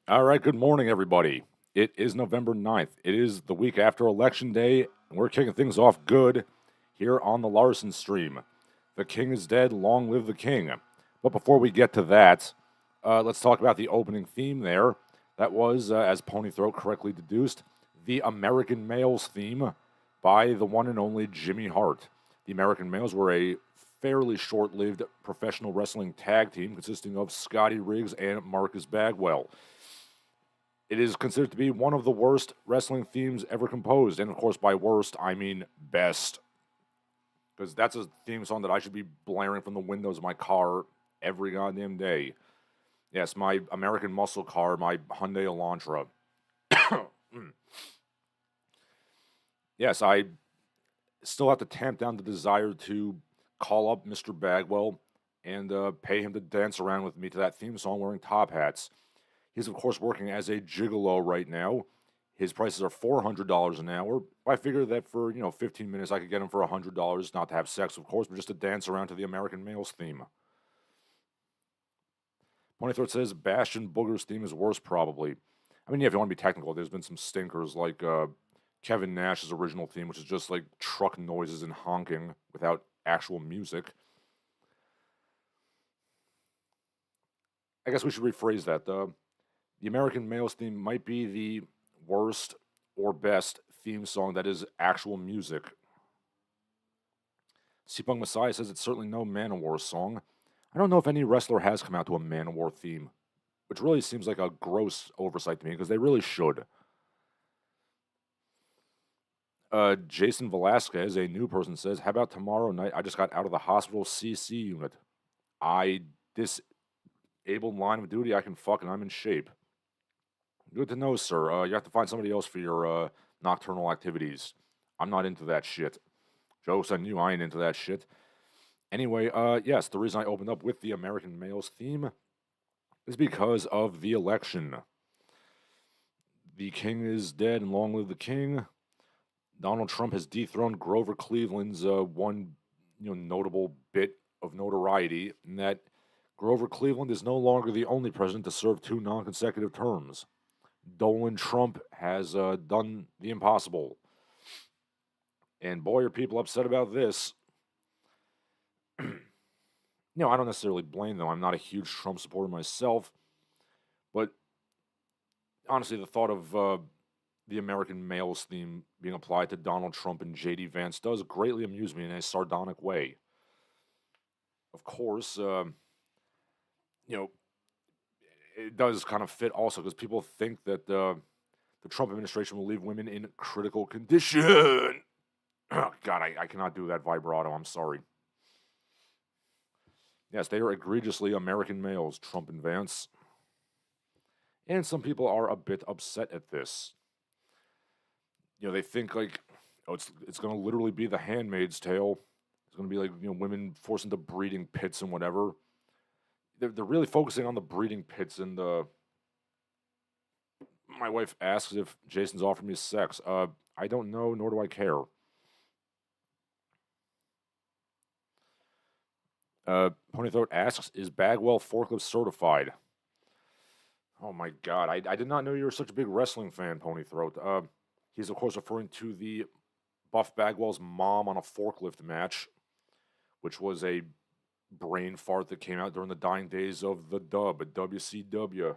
All right, good morning, everybody. It is November 9th. It is the week after Election Day, and we're kicking things off good here on the Larsen stream. The king is dead, long live the king. But before we get to that, let's talk about the opening theme there. That was, as Ponythroat correctly deduced, the American Males theme by the one and only Jimmy Hart. The American Males were a fairly short lived professional wrestling tag team consisting of Scotty Riggs and Marcus Bagwell. It is considered to be one of the worst wrestling themes ever composed. And of course, by worst, I mean best. Because that's a theme song that I should be blaring from the windows of my car every goddamn day. Yes, my American muscle car, my Hyundai Elantra. Yes, I still have to tamp down the desire to call up Mr. Bagwell and pay him to dance around with me to that theme song wearing top hats. He's, of course, working as a gigolo right now. His prices are $400 an hour. I figure that for, 15 minutes I could get him for $100, not to have sex, of course, but just to dance around to the American Males theme. Ponythroat says Bastion Booger's theme is worse, probably. I mean, yeah, if you want to be technical, there's been some stinkers like Kevin Nash's original theme, which is just like truck noises and honking without actual music. I guess we should rephrase that. The American Males theme might be the worst or best theme song that is actual music. Seapunk Messiah says it's certainly no Manowar song. I don't know if any wrestler has come out to a Manowar theme, which really seems like a gross oversight to me because they really should. Jason Velasquez, a new person, says, "How about tomorrow night? I just got out of the hospital CC unit. I disabled line of duty. I can fuck and I'm in shape." Good to know, sir. You have to find somebody else for your nocturnal activities. I'm not into that shit. Jokes on you, I ain't into that shit. Anyway, yes, the reason I opened up with the American Males theme is because of the election. The king is dead and long live the king. Donald Trump has dethroned Grover Cleveland's one notable bit of notoriety, in that Grover Cleveland is no longer the only president to serve two non-consecutive terms. Dolan Trump has done the impossible. And boy, are people upset about this. I don't necessarily blame them. I'm not a huge Trump supporter myself. But honestly, the thought of the American Males theme being applied to Donald Trump and J.D. Vance does greatly amuse me in a sardonic way. Of course, it does kind of fit also because people think that the Trump administration will leave women in critical condition. Oh, God, I cannot do that vibrato. I'm sorry. Yes, they are egregiously American males, Trump and Vance. And some people are a bit upset at this. They think like, oh, it's going to literally be The Handmaid's Tale. It's going to be like women forced into breeding pits and whatever. They're really focusing on the breeding pits and the. My wife asks if Jason's offered me sex. I don't know, nor do I care. Ponythroat asks, is Bagwell forklift certified? Oh my God, I did not know you were such a big wrestling fan, Ponythroat. He's of course referring to the Buff Bagwell's mom on a forklift match, which was a brain fart that came out during the dying days of the dub at WCW.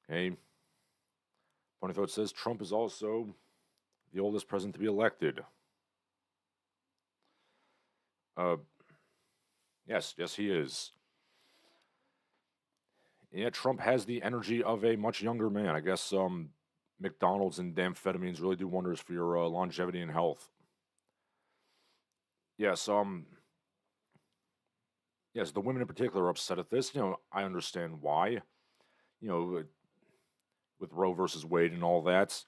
Okay. Ponythroat says Trump is also the oldest president to be elected. Uh, yes, he is. Yeah, Trump has the energy of a much younger man. I guess McDonald's and amphetamines really do wonders for your longevity and health. Yes, yes, the women in particular are upset at this. I understand why. You know, with Roe versus Wade and all that.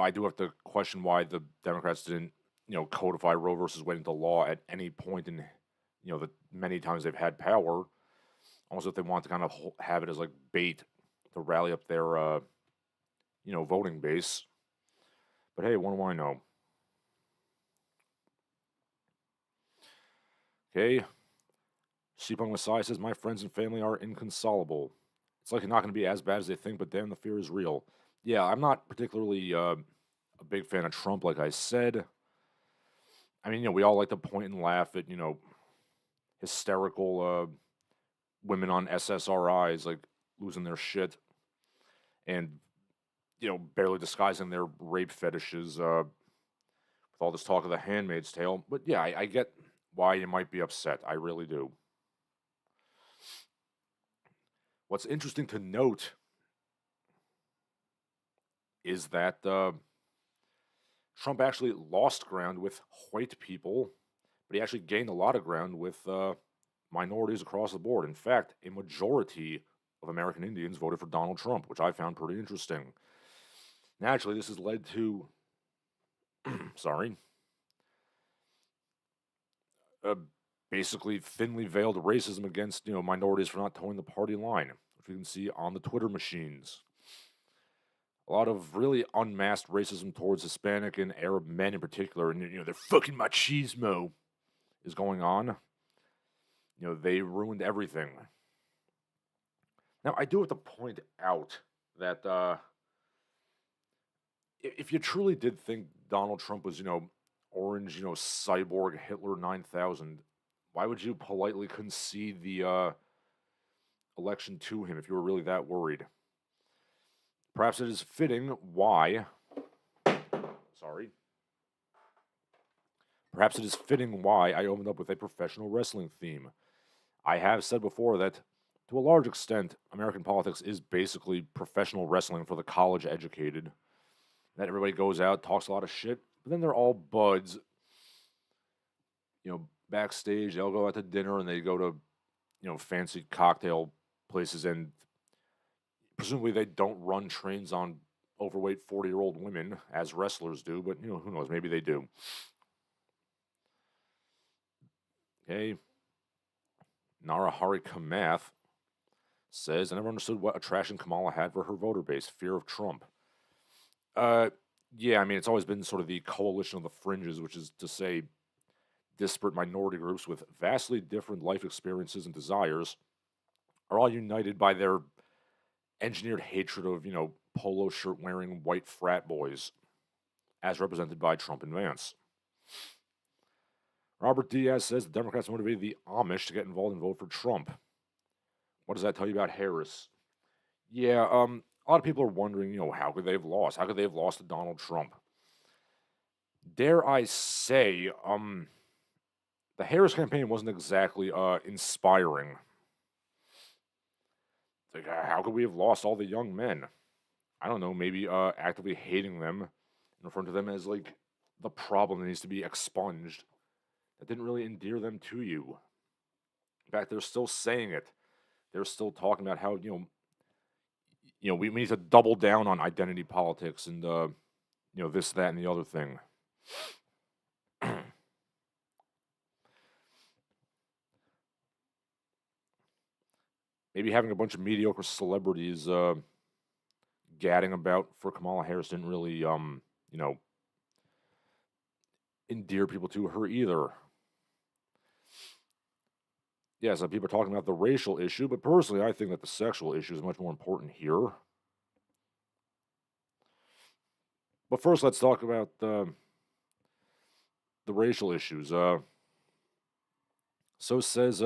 I do have to question why the Democrats didn't, codify Roe versus Wade into law at any point in, the many times they've had power. Almost if they want to kind of have it as like bait to rally up their, voting base. But hey, what do I know? Okay. Sheepung Messiah says, my friends and family are inconsolable. It's like not going to be as bad as they think, but damn, the fear is real. Yeah, I'm not particularly a big fan of Trump, like I said. I mean, we all like to point and laugh at, hysterical women on SSRIs, like, losing their shit and, barely disguising their rape fetishes with all this talk of the Handmaid's Tale. But yeah, I get why you might be upset. I really do. What's interesting to note is that Trump actually lost ground with white people, but he actually gained a lot of ground with minorities across the board. In fact, a majority of American Indians voted for Donald Trump, which I found pretty interesting. Naturally, this has led to, sorry, basically thinly veiled racism against minorities for not towing the party line, which we can see on the Twitter machines. A lot of really unmasked racism towards Hispanic and Arab men in particular, and their fucking machismo is going on. They ruined everything. Now, I do have to point out that if you truly did think Donald Trump was, orange, cyborg Hitler 9000, why would you politely concede the election to him if you were really that worried? Perhaps it is fitting why. Sorry. Perhaps it is fitting why I opened up with a professional wrestling theme. I have said before that, to a large extent, American politics is basically professional wrestling for the college educated. That everybody goes out, talks a lot of shit, but then they're all buds. Backstage, they'll go out to dinner and they go to, fancy cocktail places, and presumably they don't run trains on overweight 40-year-old women as wrestlers do, but, who knows, maybe they do. Okay. Narahari Kamath says, I never understood what attraction Kamala had for her voter base, fear of Trump. Yeah, I mean, it's always been sort of the coalition of the fringes, which is to say disparate minority groups with vastly different life experiences and desires are all united by their engineered hatred of, polo shirt wearing white frat boys, as represented by Trump and Vance. Robert Diaz says the Democrats motivated the Amish to get involved and vote for Trump. What does that tell you about Harris? Yeah, a lot of people are wondering, how could they have lost? How could they have lost to Donald Trump? Dare I say, the Harris campaign wasn't exactly inspiring. Like, how could we have lost all the young men? I don't know, maybe actively hating them and referring to them as, like, the problem that needs to be expunged. That didn't really endear them to you. In fact, they're still saying it. They're still talking about how, we need to double down on identity politics and, this, that, and the other thing. Maybe having a bunch of mediocre celebrities gadding about for Kamala Harris didn't really, endear people to her either. Yeah, some people are talking about the racial issue, but personally, I think that the sexual issue is much more important here. But first, let's talk about the racial issues. So says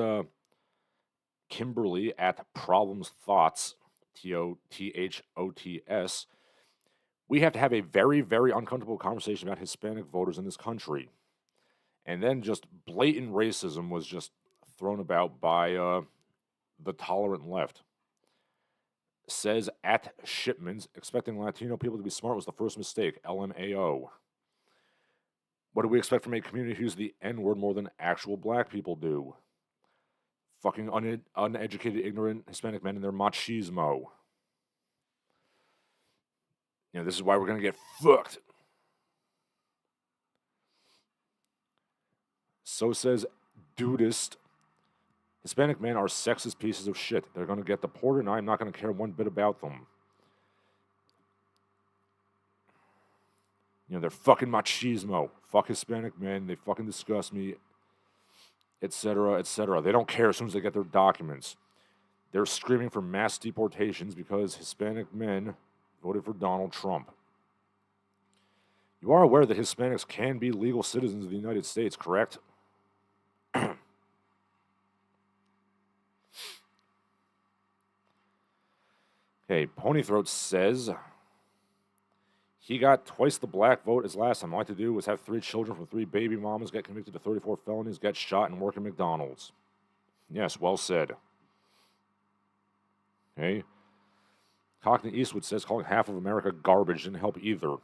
Kimberly at Problems Thoughts, TOTHOTS. We have to have a very, very uncomfortable conversation about Hispanic voters in this country. And then just blatant racism was just thrown about by the tolerant left. Says at Shipmans, expecting Latino people to be smart was the first mistake. LMAO. What do we expect from a community who uses the N-word more than actual black people do? Fucking uneducated, ignorant Hispanic men and their machismo. This is why we're going to get fucked. So says Dudist. Hispanic men are sexist pieces of shit. They're going to get deported, and I'm not going to care one bit about them. They're fucking machismo. Fuck Hispanic men. They fucking disgust me, etc., etc. They don't care as soon as they get their documents. They're screaming for mass deportations because Hispanic men voted for Donald Trump. You are aware that Hispanics can be legal citizens of the United States, correct? Okay, Ponythroat says he got twice the black vote as last time. All I had to do was have 3 children from 3 baby mamas, get convicted of 34 felonies, get shot, and work at McDonald's. Yes, well said. Okay. Cockney Eastwood says calling half of America garbage didn't help either.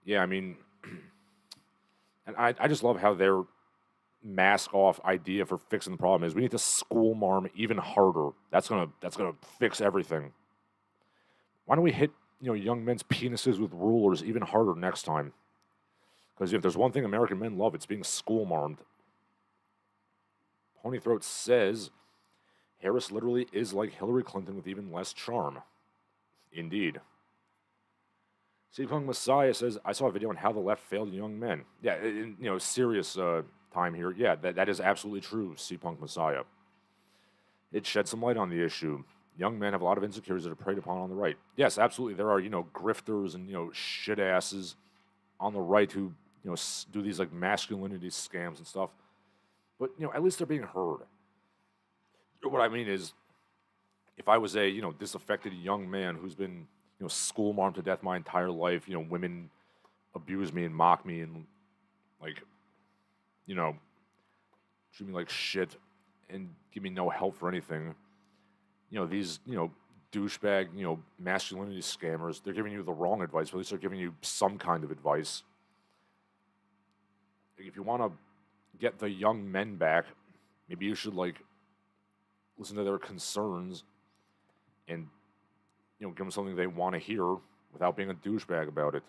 Yeah, I mean, and I just love how their mask-off idea for fixing the problem is we need to school-marm even harder. That's gonna fix everything. Why don't we hit young men's penises with rulers even harder next time? Because if there's one thing American men love, it's being school-marmed. Ponythroat says Harris literally is like Hillary Clinton with even less charm. Indeed. Seapunk Messiah says, I saw a video on how the left failed young men. Yeah, serious time here. Yeah, that is absolutely true, Seapunk Messiah. It sheds some light on the issue. Young men have a lot of insecurities that are preyed upon on the right. Yes, absolutely. There are, grifters and, shit asses on the right who, do these, like, masculinity scams and stuff. But, at least they're being heard. What I mean is, if I was a, disaffected young man who's been, school-marmed to death my entire life, women abuse me and mock me and, like, treat me like shit and give me no help for anything. These, douchebag, masculinity scammers, they're giving you the wrong advice, but at least they're giving you some kind of advice. Like, if you want to get the young men back, maybe you should, like, listen to their concerns and, give them something they want to hear without being a douchebag about it.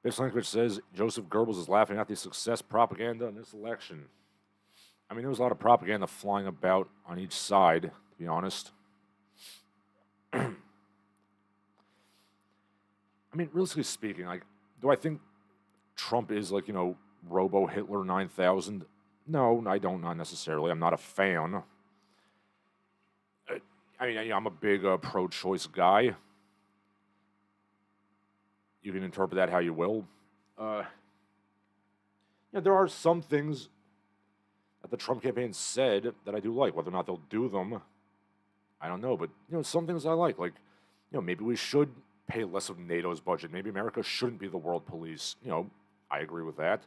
This language says Joseph Goebbels is laughing at the success propaganda in this election. I mean, there was a lot of propaganda flying about on each side, to be honest. I mean, realistically speaking, like, do I think Trump is like, Robo Hitler 9000? No, I don't, not necessarily. I'm not a fan. I mean, I'm a big pro-choice guy. You can interpret that how you will. There are some things that the Trump campaign said that I do like. Whether or not they'll do them, I don't know. But, some things I like. Like, maybe we should pay less of NATO's budget. Maybe America shouldn't be the world police. I agree with that.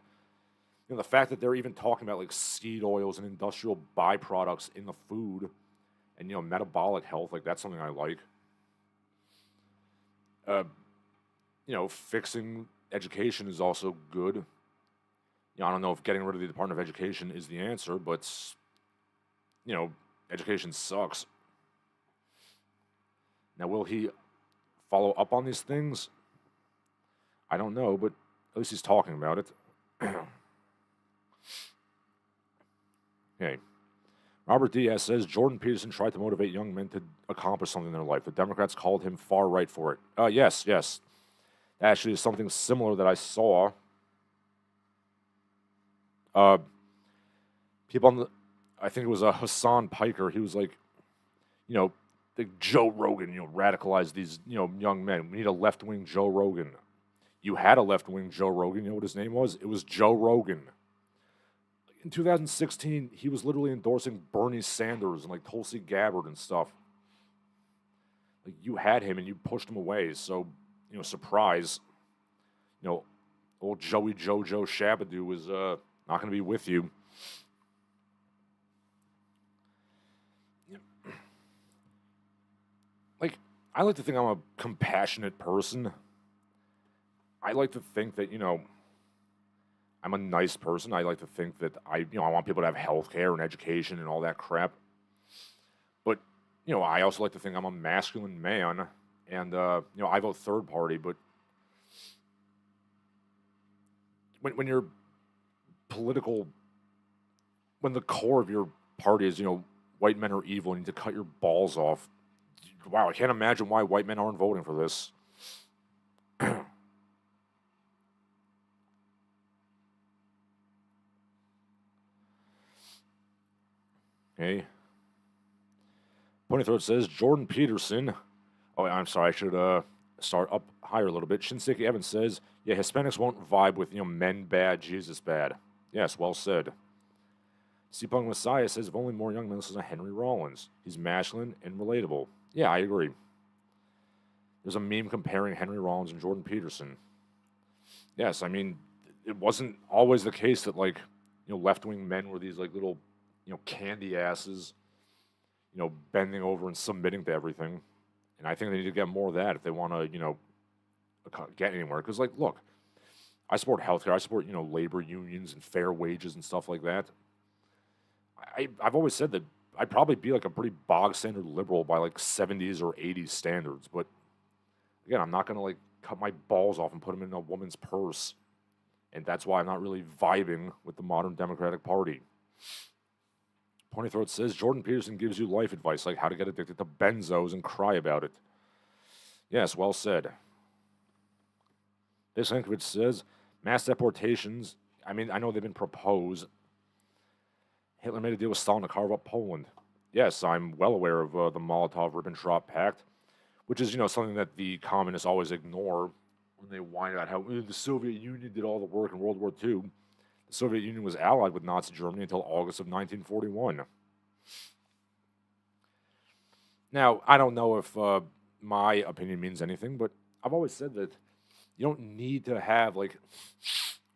The fact that they're even talking about, like, seed oils and industrial byproducts in the food and, metabolic health, like, that's something I like. Fixing education is also good. I don't know if getting rid of the Department of Education is the answer, but, education sucks. Now, will he follow up on these things? I don't know, but at least he's talking about it. Okay. Robert Diaz says Jordan Peterson tried to motivate young men to accomplish something in their life. The Democrats called him far right for it. Yes. That actually is something similar that I saw. People on the, I think it was Hassan Piker. He was like, the Joe Rogan, radicalized these, young men. We need a left-wing Joe Rogan. You had a left-wing Joe Rogan. You know what his name was? It was Joe Rogan. In 2016, he was literally endorsing Bernie Sanders and, like, Tulsi Gabbard and stuff. Like, you had him and you pushed him away. So, surprise. Old Joey Jojo Shabadoo was not going to be with you. Like, I like to think I'm a compassionate person. I like to think that, I'm a nice person. I like to think that I want people to have health care and education and all that crap. But, I also like to think I'm a masculine man. And, I vote third party. But when you're political, when the core of your party is, white men are evil and you need to cut your balls off, wow, I can't imagine why white men aren't voting for this. Okay. Pony Throat says Jordan Peterson. Oh, I'm sorry. I should start up higher a little bit. Shinseki Evans says, yeah, Hispanics won't vibe with men bad, Jesus bad. Yes, well said. Cpunk Messiah says, if only more young men listen to Henry Rollins. He's masculine and relatable. Yeah, I agree. There's a meme comparing Henry Rollins and Jordan Peterson. Yes, I mean, it wasn't always the case that left wing men were these little candy asses, bending over and submitting to everything. And I think they need to get more of that if they want to, get anywhere. Because, look, I support healthcare. I support, labor unions and fair wages and stuff like that. I've always said that I'd probably be a pretty bog standard liberal by 70s or 80s standards. But again, I'm not going to cut my balls off and put them in a woman's purse. And that's why I'm not really vibing with the modern Democratic Party. Pony Throat says Jordan Peterson gives you life advice, like how to get addicted to benzos and cry about it. Yes, well said. This Hankovich says mass deportations. I mean, I know they've been proposed. Hitler made a deal with Stalin to carve up Poland. Yes, I'm well aware of the Molotov-Ribbentrop Pact, which is something that the communists always ignore when they whine about how the Soviet Union did all the work in World War II. The Soviet Union was allied with Nazi Germany until August of 1941. Now, I don't know if my opinion means anything, but I've always said that you don't need to have,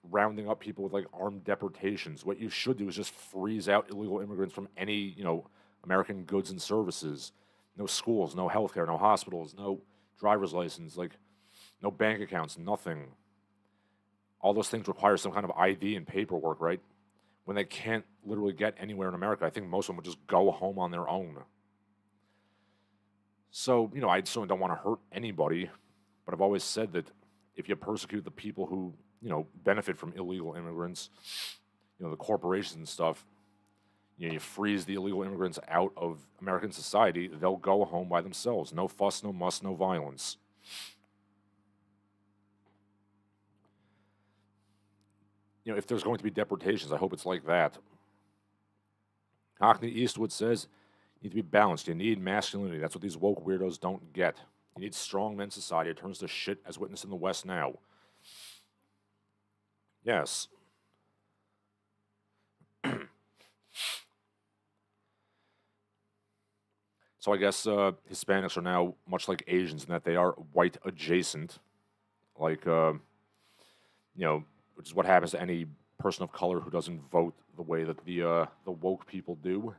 rounding up people with, armed deportations. What you should do is just freeze out illegal immigrants from any, American goods and services. No schools, no healthcare, no hospitals, no driver's license, no bank accounts, nothing. All those things require some kind of ID and paperwork, right? When they can't literally get anywhere in America, I think most of them would just go home on their own. So, I certainly don't want to hurt anybody, but I've always said that if you persecute the people who, benefit from illegal immigrants, the corporations and stuff, you freeze the illegal immigrants out of American society, they'll go home by themselves. No fuss, no muss, no violence. If there's going to be deportations, I hope it's like that. Hockney Eastwood says, you need to be balanced. You need masculinity. That's what these woke weirdos don't get. You need strong men society. It turns to shit as witnessed in the West now. Yes. So I guess Hispanics are now much like Asians in that they are white adjacent. Which is what happens to any person of color who doesn't vote the way that the woke people do.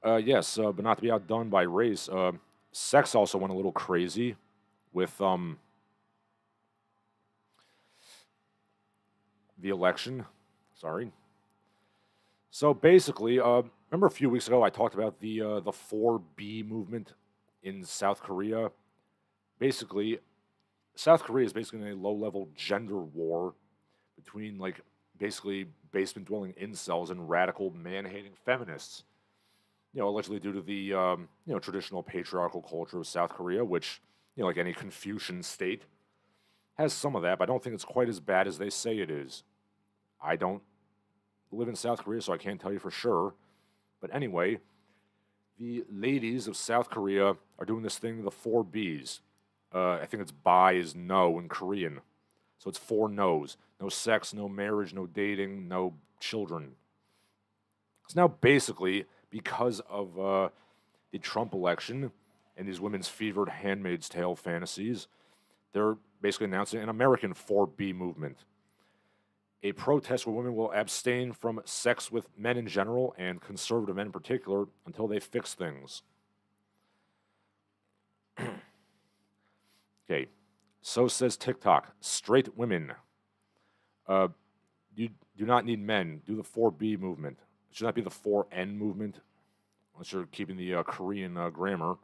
Yes, but not to be outdone by race. Sex also went a little crazy with the election. Sorry. So basically, remember a few weeks ago I talked about the 4B movement in South Korea. Basically, South Korea is basically in a low-level gender war between basically basement-dwelling incels and radical man-hating feminists. Allegedly due to the traditional patriarchal culture of South Korea, which like any Confucian state has some of that, but I don't think it's quite as bad as they say it is. I don't live in South Korea, so I can't tell you for sure. But anyway, the ladies of South Korea are doing this thing, the 4Bs. I think it's bi is no in Korean. So it's 4 no's. No sex, no marriage, no dating, no children. So now basically, because of the Trump election and these women's fevered Handmaid's Tale fantasies, they're basically announcing an American 4B movement. A protest where women will abstain from sex with men in general and conservative men in particular until they fix things. Okay, so says TikTok. Straight women. You do not need men. Do the 4B movement. It should not be the 4N movement, unless you're keeping the Korean grammar.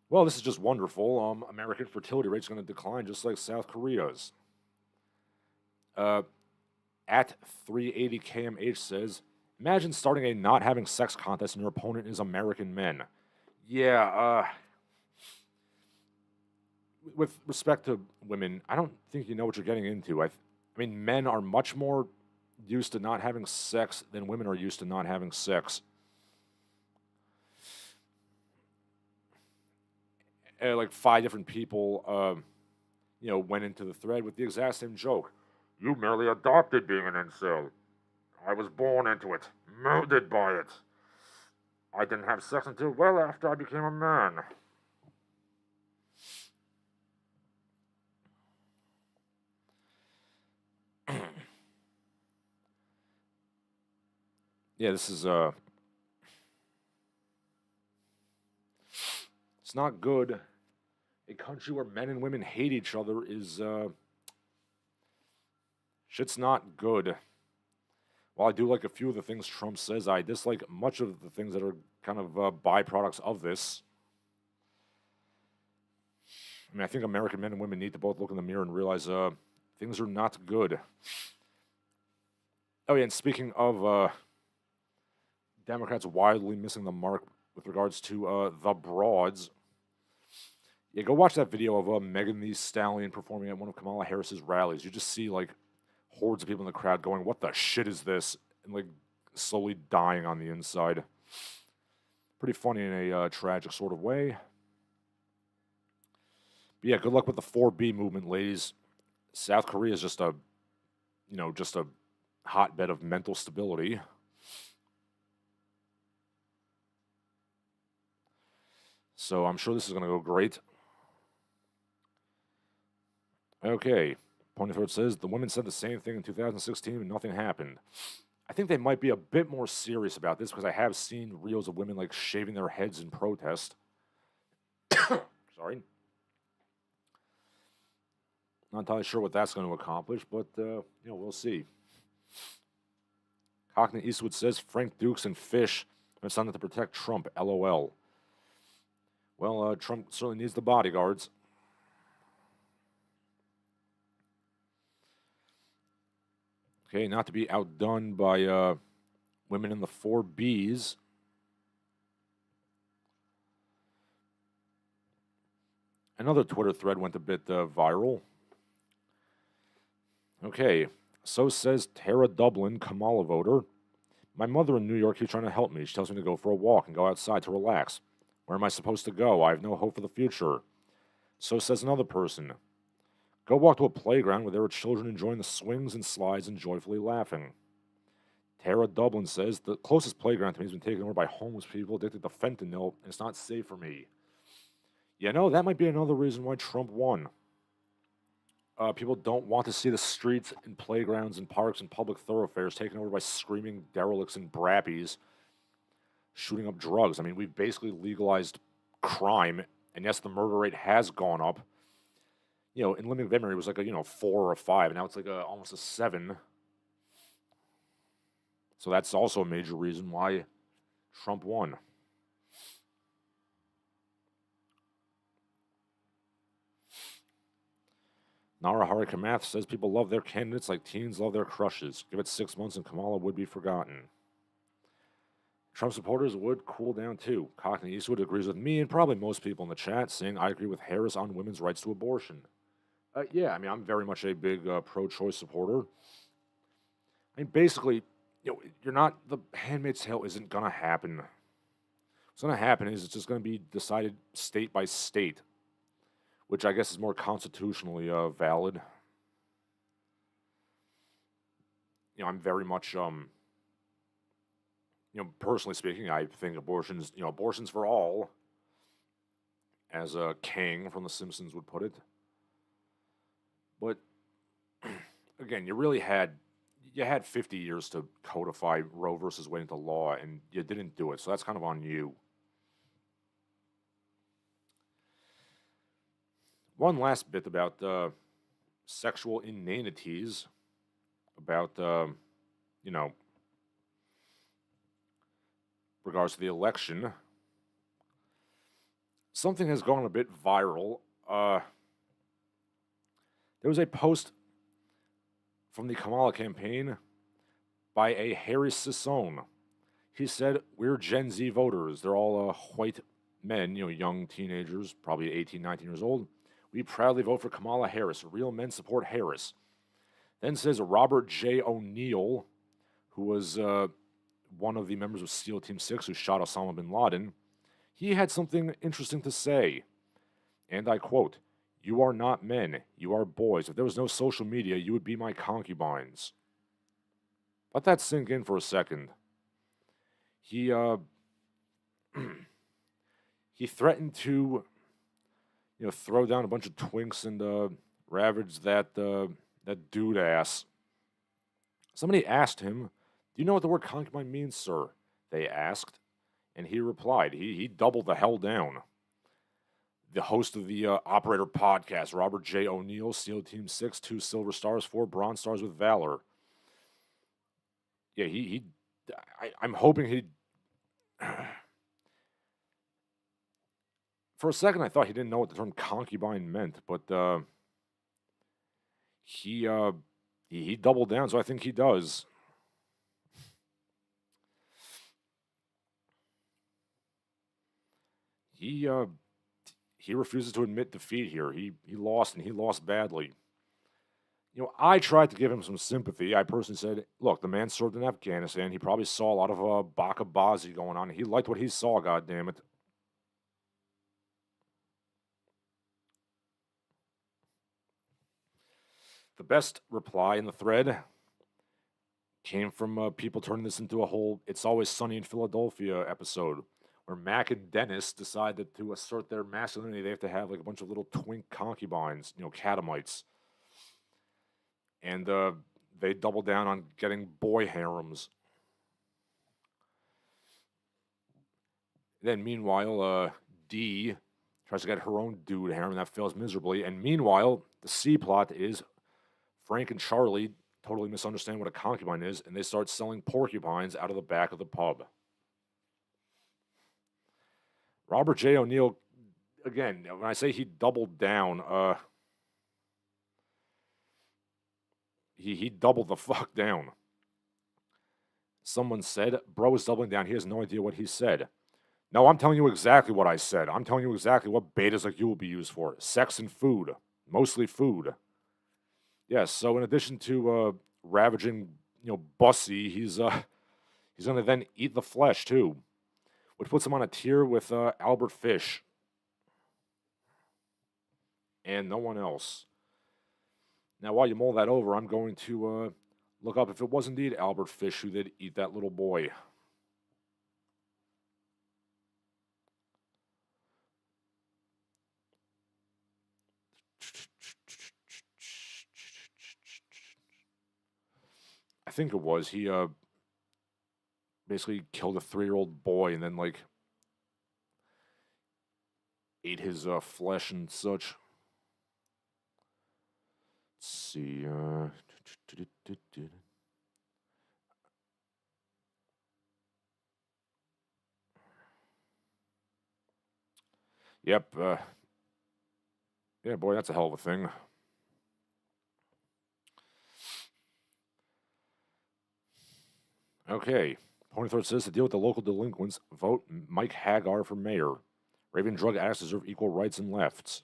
Well, this is just wonderful. American fertility rate is going to decline just like South Korea's. At 380kmh says, imagine starting a not having sex contest and your opponent is American men. Yeah, with respect to women, I don't think you know what you're getting into. I mean, men are much more used to not having sex than women are used to not having sex. Like 5 different people, went into the thread with the exact same joke. You merely adopted being an incel. I was born into it, molded by it. I didn't have sex until well after I became a man. Yeah, this is it's not good. A country where men and women hate each other is shit's not good. While I do like a few of the things Trump says, I dislike much of the things that are kind of byproducts of this. I mean, I think American men and women need to both look in the mirror and realize things are not good. Oh yeah, and speaking of Democrats wildly missing the mark with regards to the broads, yeah, go watch that video of Megan Thee Stallion performing at one of Kamala Harris's rallies. You just see like hordes of people in the crowd going, "What the shit is this?" and like slowly dying on the inside. Pretty funny in a tragic sort of way. But yeah, good luck with the 4B movement, ladies. South Korea is just a hotbed of mental stability. So I'm sure this is going to go great. Okay. Ponythroat says, the women said the same thing in 2016 and nothing happened. I think they might be a bit more serious about this because I have seen reels of women like shaving their heads in protest. Sorry. Not entirely sure what that's going to accomplish, but, we'll see. Cockney Eastwood says, Frank Dukes and Fish have signed up to protect Trump, LOL. Well, Trump certainly needs the bodyguards. Okay, not to be outdone by women in the 4Bs. Another Twitter thread went a bit viral. Okay, so says Tara Dublin, Kamala voter. My mother in New York keeps trying to help me. She tells me to go for a walk and go outside to relax. Where am I supposed to go? I have no hope for the future. So says another person. Go walk to a playground where there are children enjoying the swings and slides and joyfully laughing. Tara Dublin says, the closest playground to me has been taken over by homeless people addicted to fentanyl, and it's not safe for me. You know, that might be another reason why Trump won. People don't want to see the streets and playgrounds and parks and public thoroughfares taken over by screaming derelicts and brappies shooting up drugs. I mean, we've basically legalized crime, and yes, the murder rate has gone up. You know, in limited memory, it was like a 4 or a 5, and now it's like almost a 7. So that's also a major reason why Trump won. Nara Harikamath says people love their candidates like teens love their crushes. Give it 6 months and Kamala would be forgotten. Trump supporters would cool down too. Cockney Eastwood agrees with me and probably most people in the chat, saying I agree with Harris on women's rights to abortion. Yeah, I mean, I'm very much a big pro-choice supporter. I mean, basically, you're not, the Handmaid's Tale isn't going to happen. What's going to happen is it's just going to be decided state by state, which I guess is more constitutionally valid. I'm very much, personally speaking, I think abortion's for all, as Kang from The Simpsons would put it. But again, you had 50 years to codify Roe versus Wade into law, and you didn't do it, so that's kind of on you. One last bit about sexual inanities, about, regards to the election. Something has gone a bit viral. There was a post from the Kamala campaign by a Harry Sisson. He said, "We're Gen Z voters. They're all white men, young teenagers, probably 18, 19 years old. We proudly vote for Kamala Harris. Real men support Harris." Then says Robert J. O'Neill, who was one of the members of SEAL Team 6 who shot Osama bin Laden. He had something interesting to say, and I quote, "You are not men, you are boys. If there was no social media, you would be my concubines." Let that sink in for a second. He he threatened to, throw down a bunch of twinks and ravage that dude ass. Somebody asked him, "Do you know what the word concubine means, sir?" They asked, and he replied. He doubled the hell down. The host of the Operator podcast, Robert J. O'Neill, SEAL Team 6, 2 silver stars, 4 bronze stars with valor. Yeah, I'm hoping he... For a second, I thought he didn't know what the term concubine meant, but he doubled down, so I think he does. He refuses to admit defeat here. He lost, and he lost badly. I tried to give him some sympathy. I personally said, look, the man served in Afghanistan. He probably saw a lot of baka-bazi going on. He liked what he saw, goddammit. The best reply in the thread came from people turning this into a whole It's Always Sunny in Philadelphia episode, where Mac and Dennis decide that to assert their masculinity, they have to have like a bunch of little twink concubines, catamites. And they double down on getting boy harems. Then meanwhile, Dee tries to get her own dude harem, and that fails miserably. And meanwhile, the C plot is Frank and Charlie totally misunderstand what a concubine is, and they start selling porcupines out of the back of the pub. Robert J. O'Neill, again, when I say he doubled down, he doubled the fuck down. Someone said, bro is doubling down. He has no idea what he said. No, I'm telling you exactly what I said. I'm telling you exactly what betas like you will be used for. Sex and food. Mostly food. Yes, so in addition to ravaging, Bussy, he's going to then eat the flesh, too. Which puts him on a tier with Albert Fish. And no one else. Now, while you mull that over, I'm going to look up if it was indeed Albert Fish who did eat that little boy. I think it was. He basically killed a 3-year-old boy and then, ate his flesh and such. Let's see. Yep. Yeah, boy, that's a hell of a thing. Okay. Ponythorn says to deal with the local delinquents, vote Mike Hagar for mayor. Raven drug addicts deserve equal rights and lefts.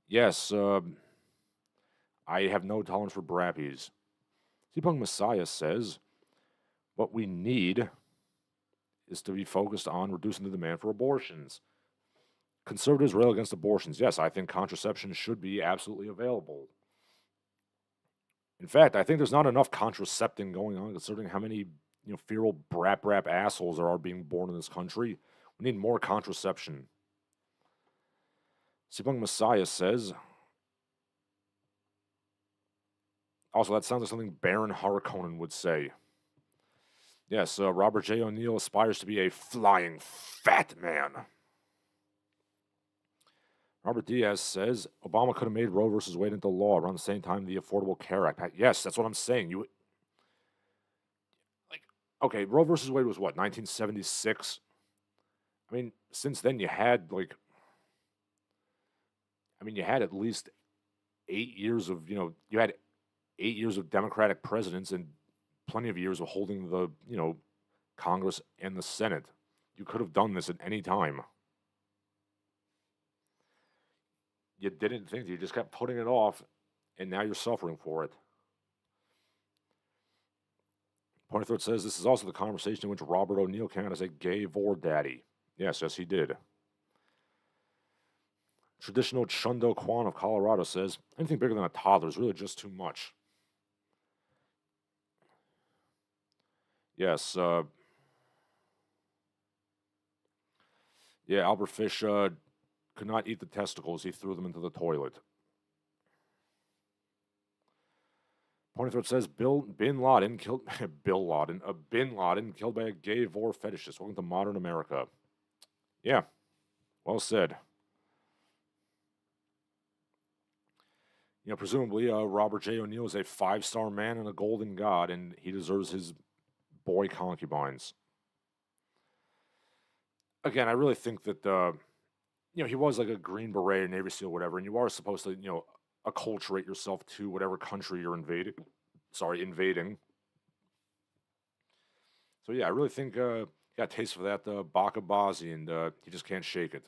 Yes, I have no tolerance for brappies. Seapunk Messiah says, what we need is to be focused on reducing the demand for abortions. Conservatives rail against abortions. Yes, I think contraception should be absolutely available. In fact, I think there's not enough contracepting going on considering how many feral brap assholes there are being born in this country. We need more contraception. Seapunk Messiah says, also, that sounds like something Baron Harkonnen would say. Yes, Robert J. O'Neill aspires to be a flying fat man. Robert Diaz says, Obama could have made Roe versus Wade into law around the same time the Affordable Care Act. Yes, that's what I'm saying. Okay, Roe versus Wade was what, 1976? I mean, since then you had, you had at least 8 years of, you had 8 years of Democratic presidents and plenty of years of holding the, Congress and the Senate. You could have done this at any time. You didn't think, you just kept putting it off, and now you're suffering for it. Pointerthroat says this is also the conversation in which Robert O'Neill came out as a gay vor daddy. Yes, he did. Traditional Chundo Kwan of Colorado says anything bigger than a toddler is really just too much. Yes, Albert Fish could not eat the testicles. He threw them into the toilet. Pointerthroat says Bin Laden killed Bin Laden killed by a gay vor fetishist. Welcome to modern America. Yeah, well said. Presumably, Robert J. O'Neill is a 5-star man and a golden god, and he deserves his boy concubines. Again, I really think that, he was like a Green Beret, a Navy SEAL, whatever, and you are supposed to, acculturate yourself to whatever country you're invading. So yeah, I really think he got a taste for that Baka Bazi, and he just can't shake it.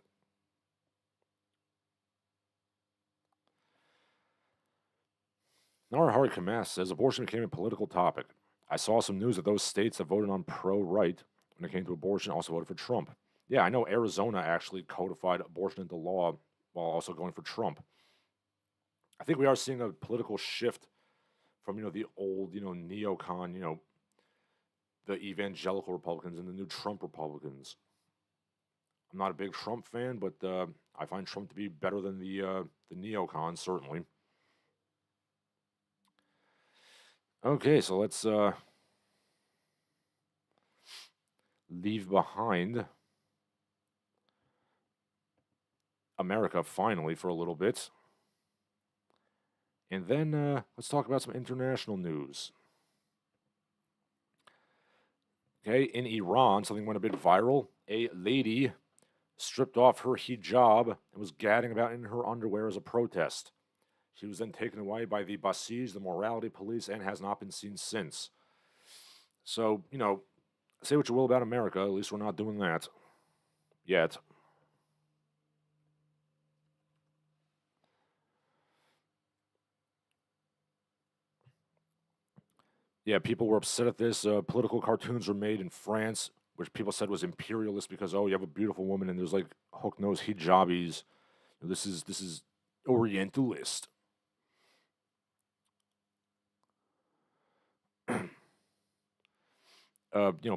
Nara Hari Kamas says abortion became a political topic. I saw some news that those states that voted on pro-right when it came to abortion also voted for Trump. Yeah, I know Arizona actually codified abortion into law while also going for Trump. I think we are seeing a political shift from, the old, neocon, the evangelical Republicans and the new Trump Republicans. I'm not a big Trump fan, but I find Trump to be better than the neocons, certainly. Okay, so let's leave behind America finally for a little bit. And then let's talk about some international news. Okay, in Iran, something went a bit viral. A lady stripped off her hijab and was gadding about in her underwear as a protest. She was then taken away by the Basij, the morality police, and has not been seen since. So, say what you will about America, at least we're not doing that. Yet. Yeah, people were upset at this. Political cartoons were made in France, which people said was imperialist because, you have a beautiful woman and there's like hook-nosed hijabis. This is Orientalist.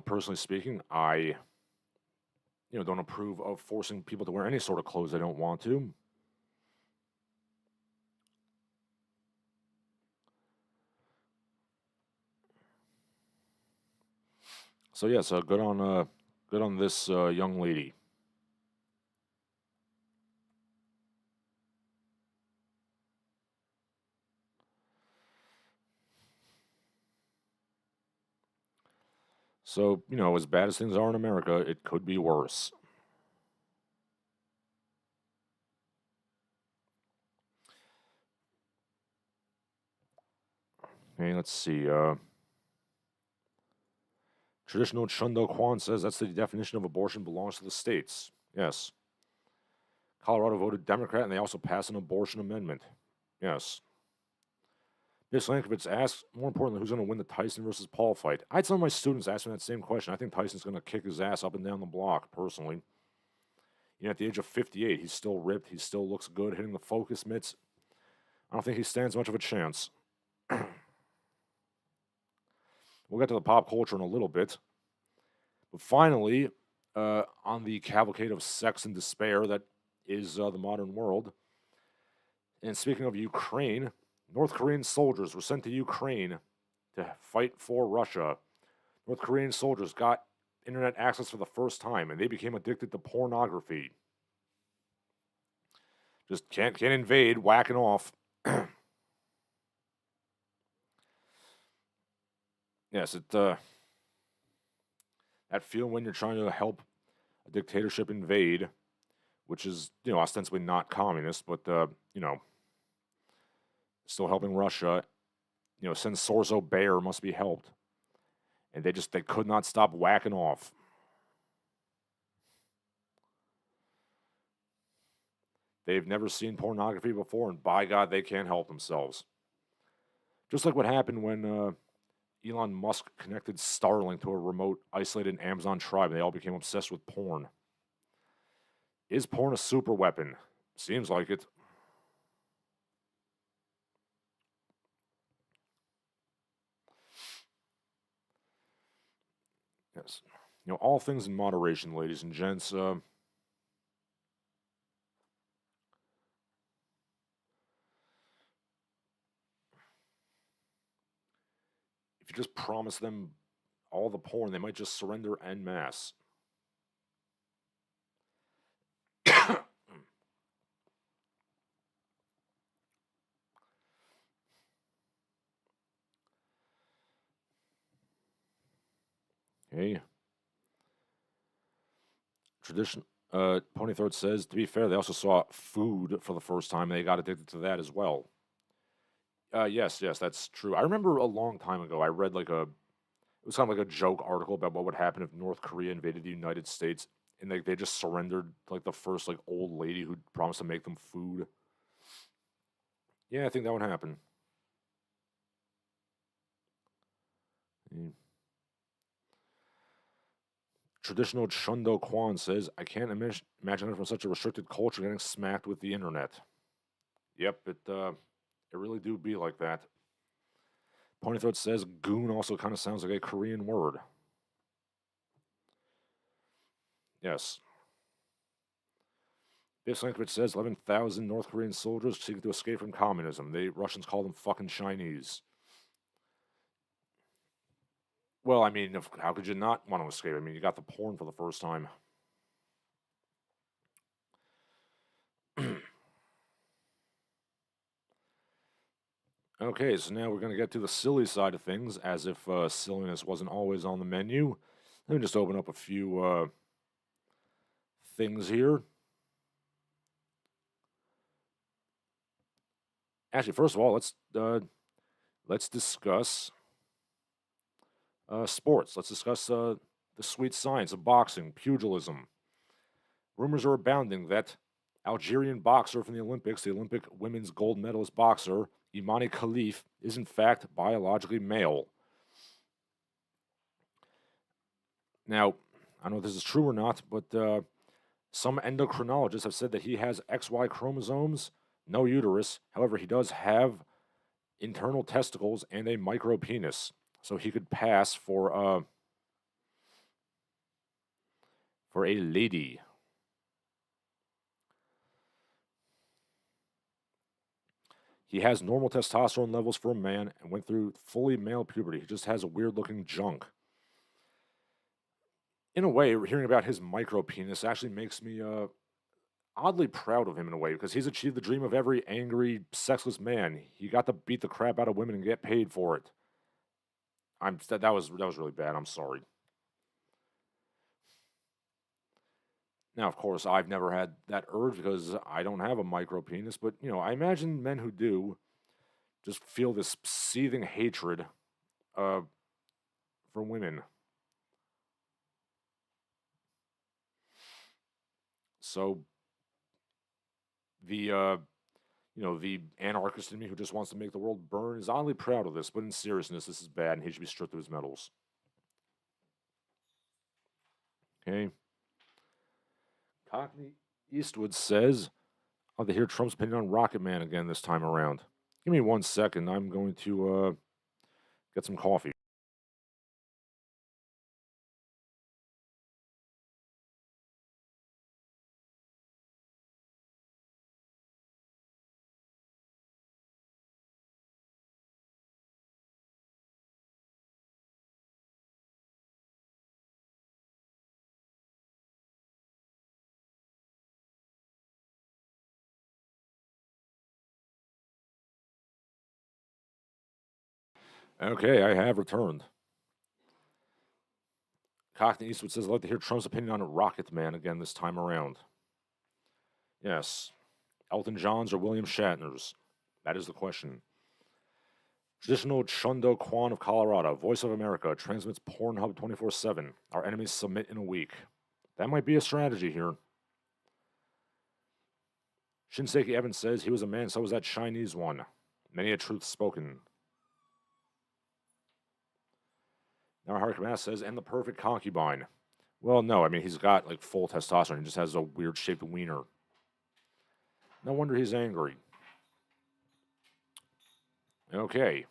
Personally speaking, I, don't approve of forcing people to wear any sort of clothes they don't want to. So yes, good on this young lady. So, as bad as things are in America, it could be worse. Okay, let's see. Traditional Chundo Kwan says that's the definition of abortion belongs to the states. Yes. Colorado voted Democrat, and they also passed an abortion amendment. Yes. Miss Lankovitz asks, more importantly, who's going to win the Tyson versus Paul fight? I had some of my students ask me that same question. I think Tyson's going to kick his ass up and down the block, personally. At the age of 58, he's still ripped. He still looks good, hitting the focus mitts. I don't think he stands much of a chance. We'll get to the pop culture in a little bit. But finally, on the cavalcade of sex and despair that is the modern world, and speaking of Ukraine, North Korean soldiers were sent to Ukraine to fight for Russia. North Korean soldiers got internet access for the first time, and they became addicted to pornography. Just can't invade, whacking off. Yes, that feeling when you're trying to help a dictatorship invade, which is, ostensibly not communist, but, still helping Russia. since Sorso Bear must be helped. And they could not stop whacking off. They've never seen pornography before, and by God, they can't help themselves. Just like what happened when Elon Musk connected Starlink to a remote, isolated Amazon tribe, and they all became obsessed with porn. Is porn a super weapon? Seems like it. Yes. All things in moderation, ladies and gents. If you just promise them all the porn, they might just surrender en masse. Okay. Pony Throat says, to be fair, they also saw food for the first time. And they got addicted to that as well. Yes, that's true. I remember a long time ago, I read it was kind of like a joke article about what would happen if North Korea invaded the United States and they just surrendered like the first old lady who promised to make them food. Yeah, I think that would happen. Traditional Chundo Kwan says, I can't imagine it from such a restricted culture getting smacked with the internet. Yep, it really do be like that. Ponythroat says, goon also kind of sounds like a Korean word. Yes. Biff Slankovich says, 11,000 North Korean soldiers seeking to escape from communism. The Russians call them fucking Chinese. Well, I mean, how could you not want to escape? I mean, you got the porn for the first time. Okay, so now we're going to get to the silly side of things, as if silliness wasn't always on the menu. Let me just open up a few things here. Actually, first of all, let's discuss sports. Let's discuss the sweet science of boxing, pugilism. Rumors are abounding that Algerian boxer from the Olympics, the Olympic women's gold medalist boxer, Imane Khelif, is in fact biologically male. Now, I don't know if this is true or not, but some endocrinologists have said that he has XY chromosomes, no uterus. However, he does have internal testicles and a micro penis, so he could pass for a lady. He has normal testosterone levels for a man and went through fully male puberty. He just has a weird looking junk. In a way, hearing about his micro penis actually makes me oddly proud of him in a way, because he's achieved the dream of every angry, sexless man. He got to beat the crap out of women and get paid for it. That was really bad. I'm sorry. Now, of course, I've never had that urge because I don't have a micro penis, but I imagine men who do just feel this seething hatred for women. So the the anarchist in me who just wants to make the world burn is oddly proud of this, but in seriousness, this is bad and he should be stripped of his medals. Okay. Cockney Eastwood says, I'll hear Trump's opinion on Rocket Man again this time around. Give me 1 second. I'm going to get some coffee. Okay, I have returned. Cockney Eastwood says, I'd like to hear Trump's opinion on Rocket Man again this time around. Yes. Elton John's or William Shatner's? That is the question. Traditional Chundo Kwan of Colorado, Voice of America, transmits Pornhub 24/7. Our enemies submit in a week. That might be a strategy here. Shinseki Evans says he was a man, so was that Chinese one. Many a truth spoken. Now Harkamass says, and the perfect concubine. Well, no, I mean, he's got like full testosterone. He just has a weird shaped wiener. No wonder he's angry. Okay.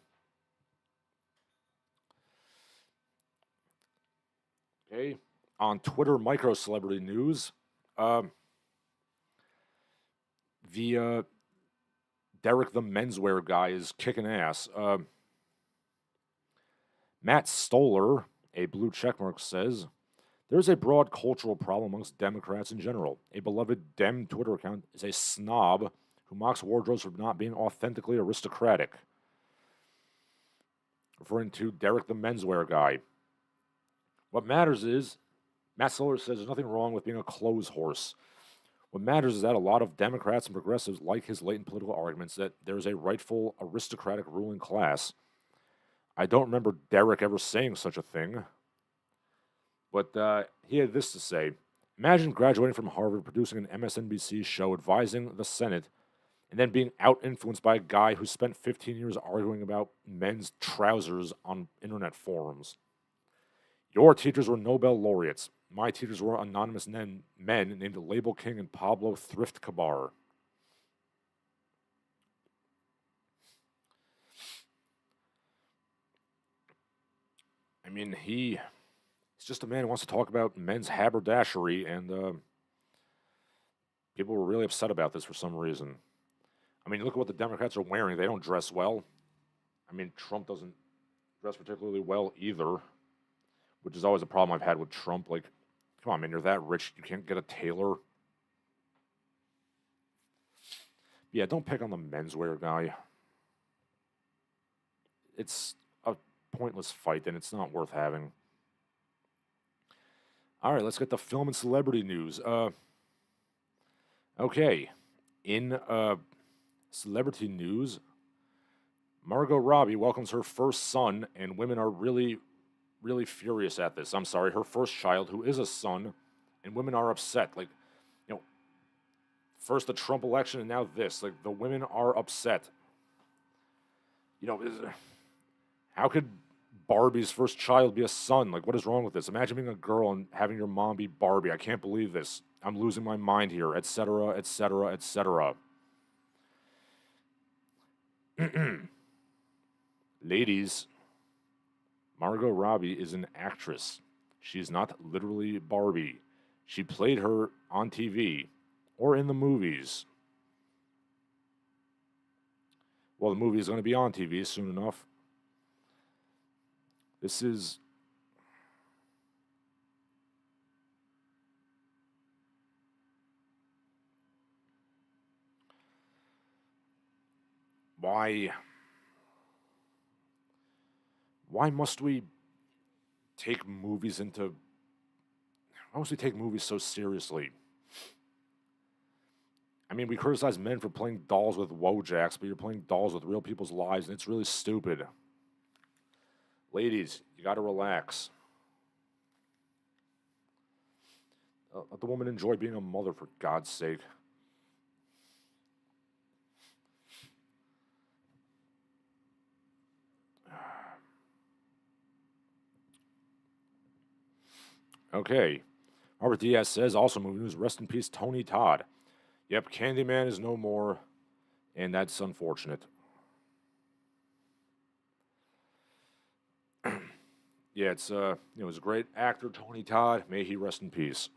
Okay. On Twitter micro celebrity news, the Derek the Menswear guy is kicking ass. Matt Stoller, a blue checkmark, says, there's a broad cultural problem amongst Democrats in general. A beloved Dem Twitter account is a snob who mocks wardrobes for not being authentically aristocratic. Referring to Derek the Menswear guy. What matters is, Matt Stoller says there's nothing wrong with being a clothes horse. What matters is that a lot of Democrats and progressives like his latent political arguments that there's a rightful aristocratic ruling class. I don't remember Derek ever saying such a thing. But he had this to say. Imagine graduating from Harvard, producing an MSNBC show, advising the Senate, and then being out-influenced by a guy who spent 15 years arguing about men's trousers on internet forums. Your teachers were Nobel laureates. My teachers were anonymous men named Label King and Pablo Thrift Kabar. I mean, he's just a man who wants to talk about men's haberdashery, and people were really upset about this for some reason. I mean, look at what the Democrats are wearing. They don't dress well. I mean, Trump doesn't dress particularly well either, which is always a problem I've had with Trump. Like, come on, man, you're that rich, you can't get a tailor. Yeah, don't pick on the menswear guy. It's a pointless fight, and it's not worth having. All right, let's get the film and celebrity news. Okay, in celebrity news, Margot Robbie welcomes her first son, and women are really furious at this. I'm sorry, her first child, who is a son, and women are upset. Like, you know, first the Trump election, and now this. Like, the women are upset. You know, how could Barbie's first child be a son? Like, what is wrong with this? Imagine being a girl and having your mom be Barbie. I can't believe this. I'm losing my mind here, etc., etc., etc. Ladies, Margot Robbie is an actress. She's not literally Barbie. She played her on TV or in the movies. Well, the movie is going to be on TV soon enough. This is... Why must we take movies into... Why must we take movies so seriously? I mean, we criticize men for playing dolls with Wojaks, but you're playing dolls with real people's lives, and it's really stupid. Ladies, you gotta relax. Let the woman enjoy being a mother, for God's sake. Okay. Robert Diaz says, also movie news, rest in peace, Tony Todd. Yep, Candyman is no more, and that's unfortunate. Yeah, it's it was a great actor, Tony Todd. May he rest in peace.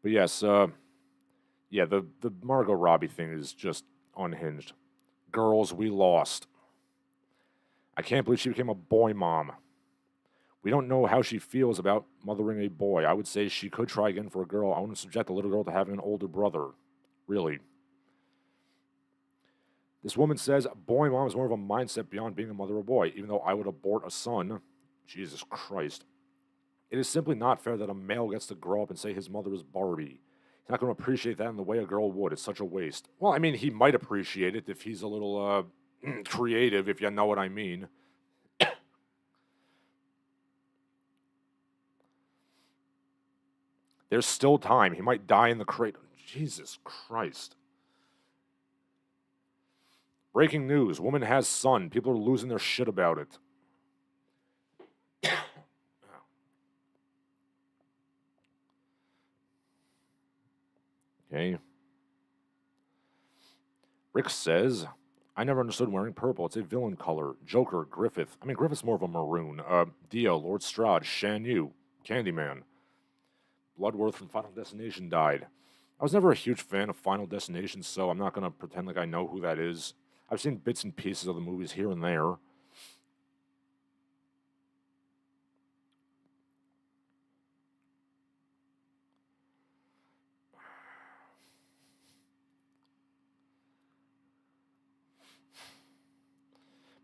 But yes, yeah, the Margot Robbie thing is just unhinged. Girls, we lost. I can't believe she became a boy mom. We don't know how she feels about mothering a boy. I would say she could try again for a girl. I wouldn't subject the little girl to having an older brother. Really. This woman says, boy mom is more of a mindset beyond being a mother or boy. Even though I would abort a son, Jesus Christ. It is simply not fair that a male gets to grow up and say his mother is Barbie. He's not going to appreciate that in the way a girl would. It's such a waste. Well, I mean, he might appreciate it if he's a little, creative, if you know what I mean. There's still time. He might die in the crate. Jesus Christ. Breaking news. Woman has son. People are losing their shit about it. Okay. Rick says, I never understood wearing purple. It's a villain color. Joker, Griffith. I mean, Griffith's more of a maroon. Dio, Lord Strahd, Shan Yu, Candyman. Bloodworth from Final Destination died. I was never a huge fan of Final Destination, so I'm not going to pretend like I know who that is. I've seen bits and pieces of the movies here and there.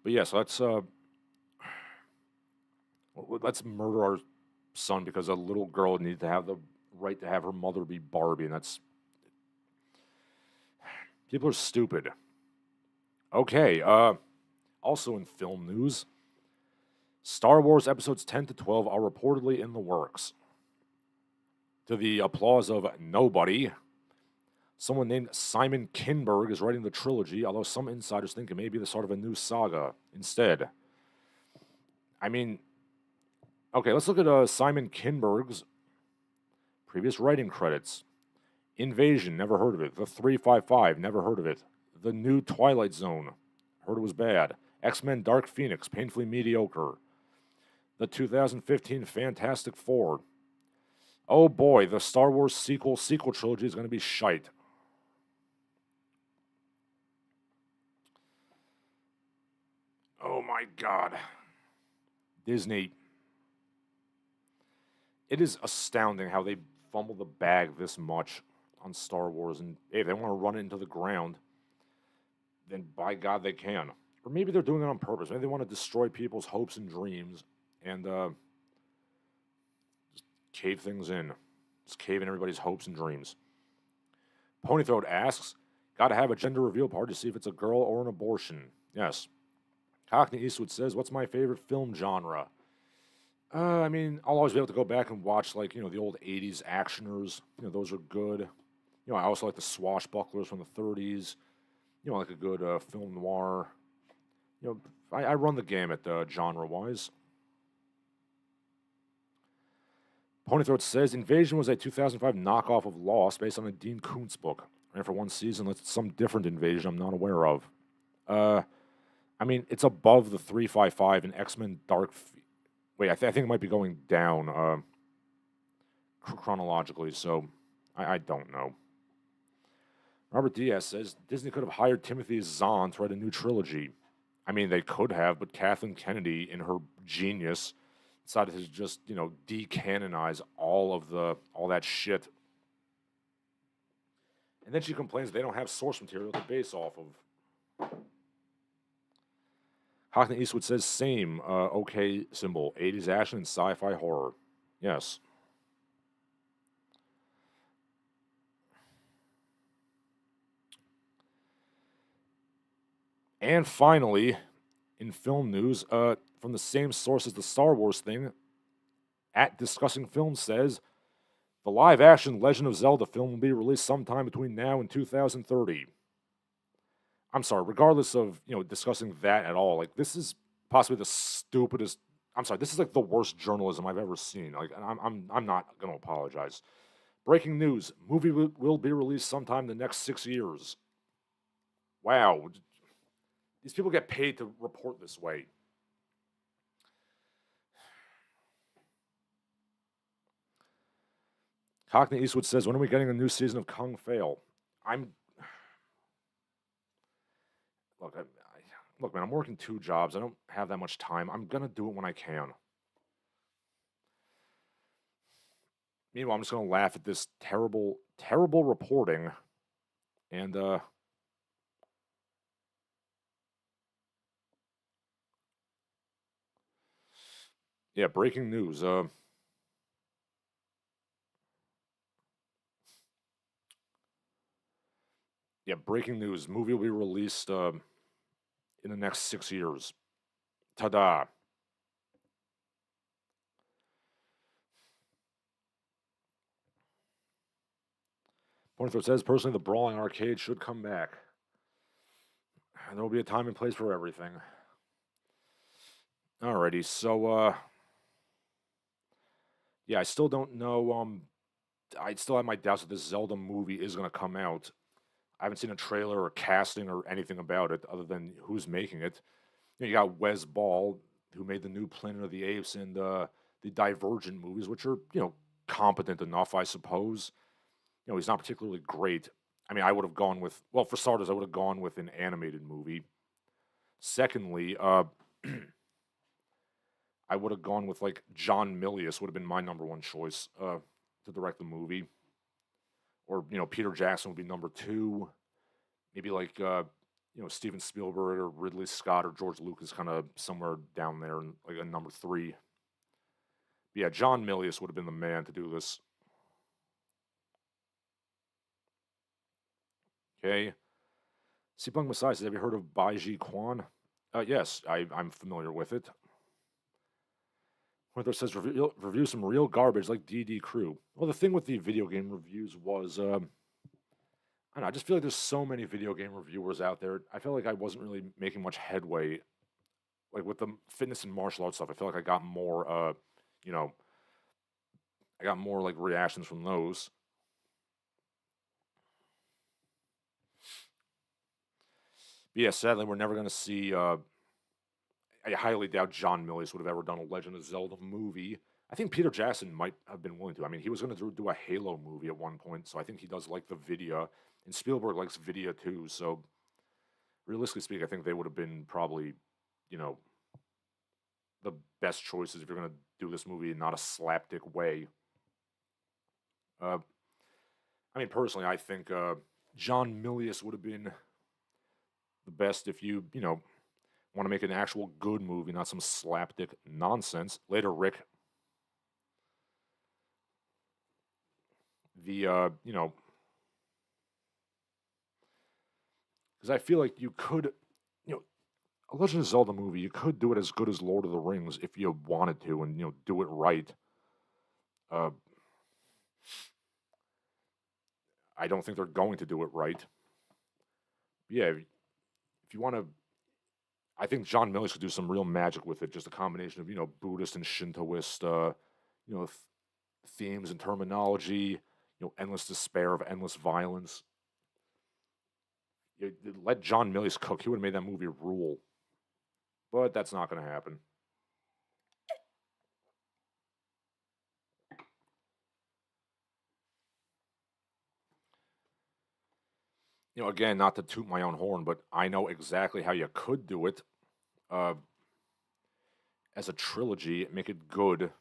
But yes, let's murder our son because a little girl needs to have the right to have her mother be Barbie, and that's people are stupid. Okay, also in film news, Star Wars episodes 10 to 12 are reportedly in the works. To the applause of nobody, someone named Simon Kinberg is writing the trilogy, although some insiders think it may be the start of a new saga instead. I mean, okay, let's look at Simon Kinberg's previous writing credits. Invasion, never heard of it. The 355, never heard of it. The New Twilight Zone, heard it was bad. X-Men Dark Phoenix, painfully mediocre. The 2015 Fantastic Four. Oh boy, the Star Wars sequel trilogy is going to be shite. Oh my god. Disney. It is astounding how they fumble the bag this much on Star Wars. And hey, if they want to run it into the ground, then by God they can. Or maybe they're doing it on purpose. Maybe they want to destroy people's hopes and dreams and just cave things in. Just cave in everybody's hopes and dreams. Ponythroat asks, gotta have a gender reveal party to see if it's a girl or an abortion. Yes. Cockney Eastwood says, what's my favorite film genre? I mean, I'll always be able to go back and watch, like, the old 80s actioners. Those are good. I also like the swashbucklers from the 30s. Like a good film noir. I run the gamut genre-wise. Ponythroat says, Invasion was a 2005 knockoff of Lost based on a Dean Koontz book. And for one season, it's some different Invasion I'm not aware of. I mean, it's above the 355 and X-Men Dark... Wait, I think it might be going down chronologically, so I don't know. Robert Diaz says, Disney could have hired Timothy Zahn to write a new trilogy. I mean, they could have, but Kathleen Kennedy, in her genius, decided to just, decanonize all that shit. And then she complains they don't have source material to base off of. Hockney Eastwood says, same, okay symbol, 80s action and sci-fi horror. Yes. And finally, in film news, from the same source as the Star Wars thing, at Discussing Film says, the live-action Legend of Zelda film will be released sometime between now and 2030. I'm sorry, regardless of, discussing that at all, like, this is possibly the stupidest... I'm sorry, this is, like, the worst journalism I've ever seen. Like, I'm not going to apologize. Breaking news, movie will be released sometime in the next 6 years. Wow. These people get paid to report this way. Cockney Eastwood says, when are we getting a new season of Kung Fail? Look, man, I'm working 2 jobs. I don't have that much time. I'm going to do it when I can. Meanwhile, I'm just going to laugh at this terrible, terrible reporting. And, yeah, breaking news. Yeah, breaking news. Movie will be released in the next 6 years. Ta-da. Pointer says, personally, the brawling arcade should come back. And there will be a time and place for everything. Alrighty, so, yeah, I still don't know, I still have my doubts that this Zelda movie is going to come out. I haven't seen a trailer or casting or anything about it other than who's making it. You got Wes Ball, who made the new Planet of the Apes and the Divergent movies, which are, competent enough, I suppose. He's not particularly great. I mean, I would have gone with, well, for starters, I would have gone with an animated movie. Secondly, I would have gone with, like, John Milius would have been my number one choice to direct the movie. Or, Peter Jackson would be number two. Maybe, like, Steven Spielberg or Ridley Scott or George Lucas, kind of somewhere down there, in, like, a number three. But yeah, John Milius would have been the man to do this. Okay. Sipung Masai says, have you heard of Baiji Kwan? Yes, I'm familiar with it. Winter says, review some real garbage like DD Crew. Well, the thing with the video game reviews was, I don't know, I just feel like there's so many video game reviewers out there. I feel like I wasn't really making much headway. Like with the fitness and martial arts stuff, I feel like I got more, I got more like reactions from those. But yeah, sadly, we're never going to see. I highly doubt John Milius would have ever done a Legend of Zelda movie. I think Peter Jackson might have been willing to. I mean, he was going to do a Halo movie at one point, so I think he does like the video. And Spielberg likes video too, so realistically speaking, I think they would have been probably, the best choices if you're going to do this movie in not a slapdick way. I mean, personally, I think John Milius would have been the best if you, want to make an actual good movie, not some slapdick nonsense. Later, Rick. Because I feel like you could, a Legend of Zelda movie, you could do it as good as Lord of the Rings if you wanted to and, do it right. I don't think they're going to do it right. But yeah, if you want to, I think John Milius could do some real magic with it. Just a combination of Buddhist and Shintoist, themes and terminology. Endless despair of endless violence. Let John Milius cook. He would have made that movie rule. But that's not going to happen. Again, not to toot my own horn, but I know exactly how you could do it. As a trilogy, make it good.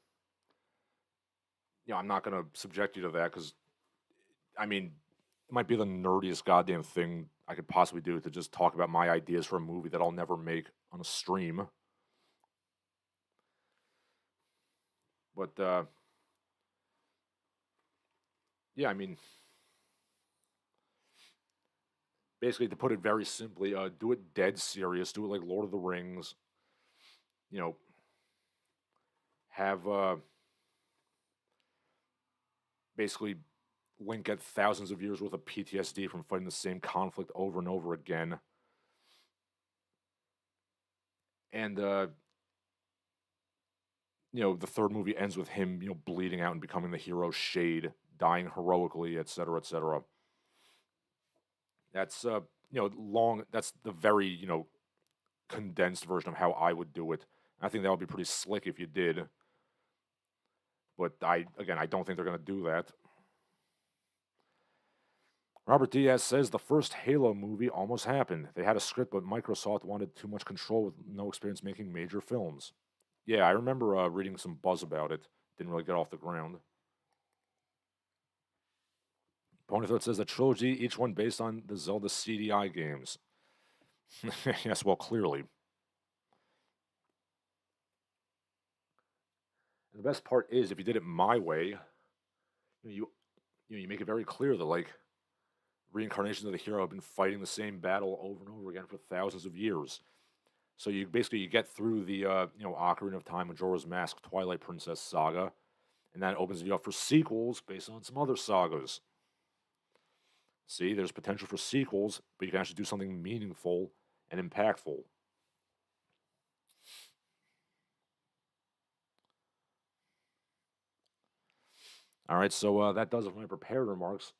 I'm not going to subject you to that because, I mean, it might be the nerdiest goddamn thing I could possibly do to just talk about my ideas for a movie that I'll never make on a stream. But, yeah, I mean, basically, to put it very simply, do it dead serious. Do it like Lord of the Rings. Have basically Link get thousands of years worth of PTSD from fighting the same conflict over and over again. And, the third movie ends with him, bleeding out and becoming the hero Shade, dying heroically, etc., etc. That's, that's the very, condensed version of how I would do it. I think that would be pretty slick if you did. But I don't think they're going to do that. Robert Diaz says the first Halo movie almost happened. They had a script, but Microsoft wanted too much control with no experience making major films. Yeah, I remember reading some buzz about it. Didn't really get off the ground. Ponythroat says a trilogy, each one based on the Zelda CDI games. Yes, well, clearly. And the best part is, if you did it my way, you make it very clear that, like, reincarnations of the hero have been fighting the same battle over and over again for thousands of years. So you basically you get through the Ocarina of Time, Majora's Mask, Twilight Princess saga, and that opens you up for sequels based on some other sagas. See, there's potential for sequels, but you can actually do something meaningful and impactful. All right, so that does it for my prepared remarks.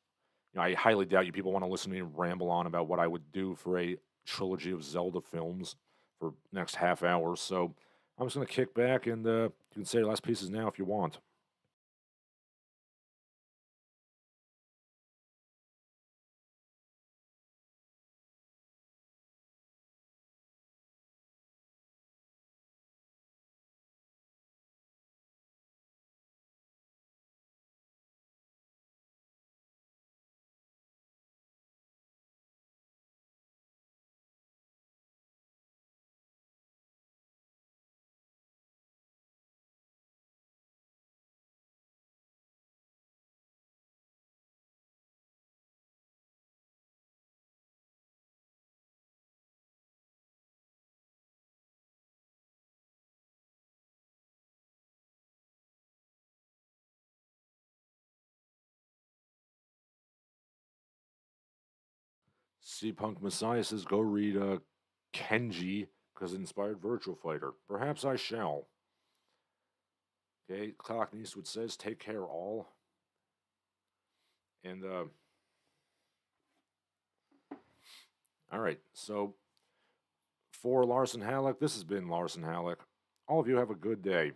I highly doubt you people want to listen to me ramble on about what I would do for a trilogy of Zelda films for next half hour. So I'm just gonna kick back and you can say your last pieces now if you want. C Punk Messiah says go read Kenji because it inspired Virtual Fighter. Perhaps I shall. Okay, Clock Eastwood says take care all. And all right, so for Larsen Halleck, this has been Larsen Halleck. All of you have a good day.